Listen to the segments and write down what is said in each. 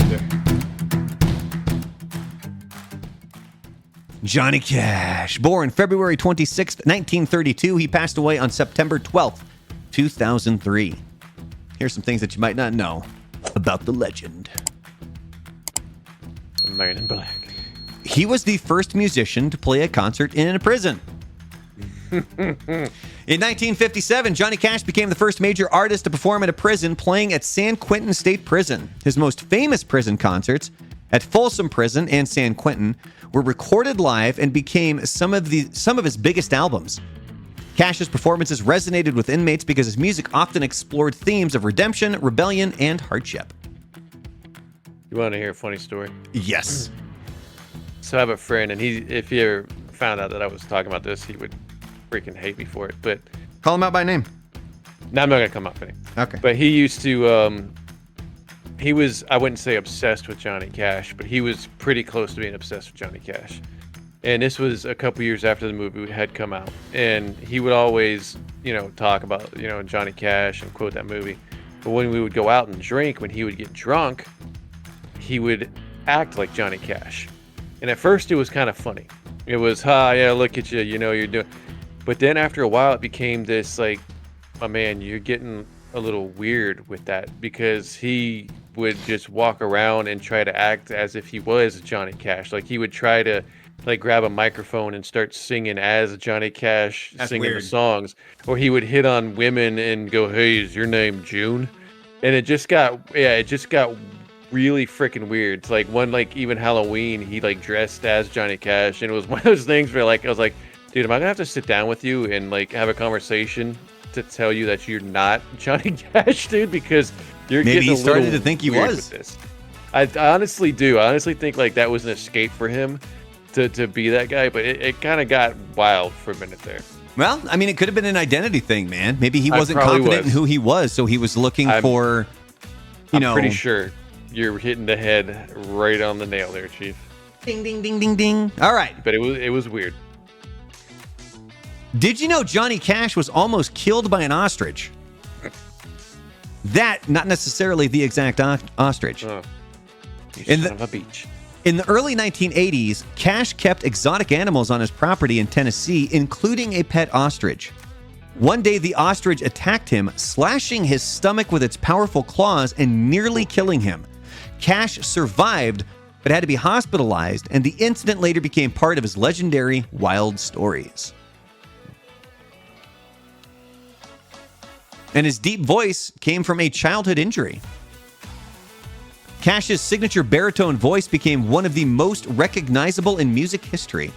over there. Johnny Cash, born February 26th, 1932. He passed away on September 12th, 2003. Here's some things that you might not know about the legend. The Man in Black. He was the first musician to play a concert in a prison. In 1957, Johnny Cash became the first major artist to perform at a prison, playing at San Quentin State Prison. His most famous prison concerts at Folsom Prison and San Quentin were recorded live and became some of his biggest albums. Cash's performances resonated with inmates because his music often explored themes of redemption, rebellion, and hardship. You want to hear a funny story? Yes. So I have a friend, and if he ever found out that I was talking about this, he would freaking hate me for it. But Call him out by name. no, I'm not gonna come up with him. Okay. But he used to. He was, I wouldn't say obsessed with Johnny Cash, but he was pretty close to being obsessed with Johnny Cash. And this was a couple years after the movie had come out. And he would always, talk about, Johnny Cash and quote that movie. But when we would go out and drink, when he would get drunk, he would act like Johnny Cash. And at first it was kind of funny. It was, yeah, look at you, you're doing. But then after a while it became this like, oh man, you're getting a little weird with that, because he would just walk around and try to act as if he was Johnny Cash. Like he would try to grab a microphone and start singing as Johnny Cash. That's singing weird. The songs, or he would hit on women and go, "Hey, is your name June?" And it just got really freaking weird. It's like even Halloween, he dressed as Johnny Cash, and it was one of those things where I was like, dude, am I gonna have to sit down with you and have a conversation to tell you that you're not Johnny Cash, dude? Because you're maybe getting he started to think he was. With this. I honestly do. I honestly think that was an escape for him to be that guy, but it kind of got wild for a minute there. Well, I mean, it could have been an identity thing, man. Maybe he wasn't confident in who he was, so he was looking for, I'm pretty sure you're hitting the head right on the nail there, Chief. Ding, ding, ding, ding, ding. All right. But it was weird. Did you know Johnny Cash was almost killed by an ostrich? That, not necessarily the exact ostrich. Oh, you son of a beach. In the early 1980s, Cash kept exotic animals on his property in Tennessee, including a pet ostrich. One day, the ostrich attacked him, slashing his stomach with its powerful claws and nearly killing him. Cash survived, but had to be hospitalized, and the incident later became part of his legendary Wild Stories. And his deep voice came from a childhood injury. Cash's signature baritone voice became one of the most recognizable in music history,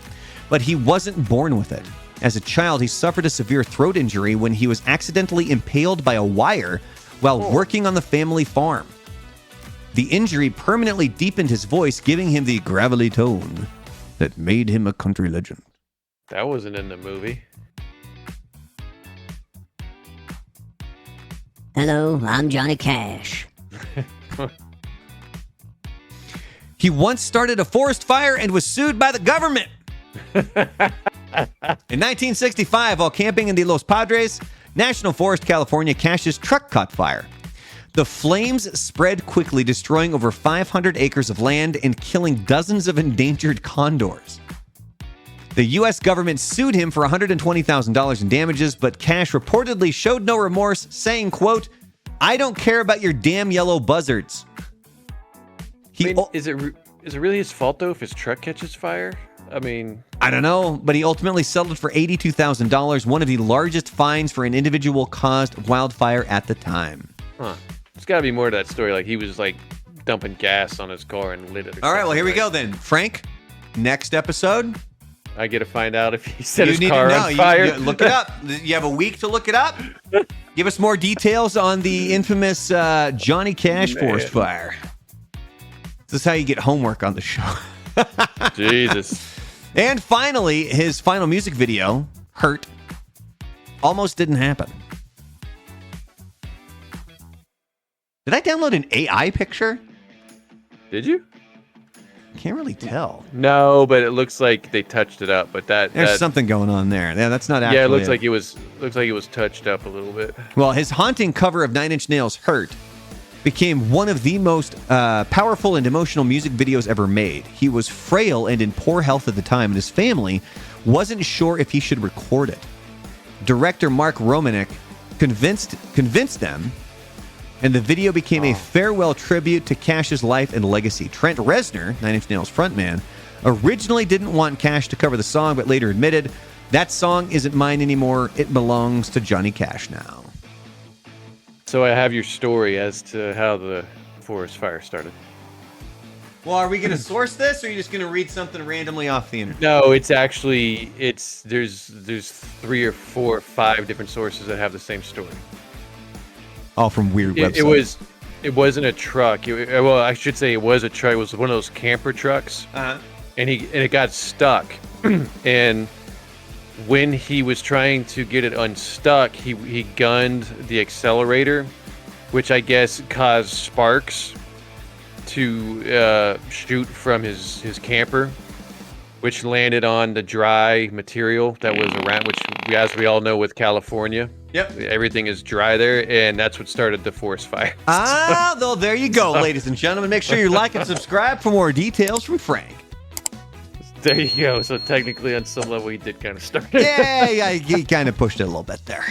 but he wasn't born with it. As a child, he suffered a severe throat injury when he was accidentally impaled by a wire while working on the family farm. The injury permanently deepened his voice, giving him the gravelly tone that made him a country legend. That wasn't in the movie. Hello, I'm Johnny Cash. He once started a forest fire and was sued by the government. In 1965, while camping in the Los Padres National Forest, California, Cash's truck caught fire. The flames spread quickly, destroying over 500 acres of land and killing dozens of endangered condors. The U.S. government sued him for $120,000 in damages, but Cash reportedly showed no remorse, saying, quote, "I don't care about your damn yellow buzzards." Is it really his fault, though, if his truck catches fire? I mean, I don't know, but he ultimately settled for $82,000, one of the largest fines for an individual caused wildfire at the time. Huh. There's got to be more to that story. Like he was dumping gas on his car and lit it. All right, well, here we go then. Frank, next episode. I get to find out if he set his car on fire. You look it up. You have a week to look it up. Give us more details on the infamous Johnny Cash forest fire. This is how you get homework on the show. Jesus. And finally, his final music video, Hurt, almost didn't happen. Did I download an AI picture? Did you? Can't really tell. No, but it looks like they touched it up. But there's something going on there. Yeah, that's not actually. Yeah, it looks like it was touched up a little bit. Well, his haunting cover of Nine Inch Nails' "Hurt" became one of the most powerful and emotional music videos ever made. He was frail and in poor health at the time, and his family wasn't sure if he should record it. Director Mark Romanek convinced them, and the video became a farewell tribute to Cash's life and legacy. Trent Reznor, Nine Inch Nails frontman, originally didn't want Cash to cover the song, but later admitted, that song isn't mine anymore. It belongs to Johnny Cash now. So I have your story as to how the forest fire started. Well, are we going to source this, or are you just going to read something randomly off the internet? No, it's actually there's 3 or 4 or 5 different sources that have the same story. All from weird websites. It wasn't a truck. Well, I should say it was a truck. It was one of those camper trucks, and it got stuck. And when he was trying to get it unstuck, he gunned the accelerator, which I guess caused sparks to shoot from his camper, which landed on the dry material that was around, which, as we all know, with California, everything is dry there, and that's what started the forest fire. Well, there you go, ladies and gentlemen. Make sure you like and subscribe for more details from Frank. There you go. So technically, on some level, he did kind of start it. Yeah, he kind of pushed it a little bit there.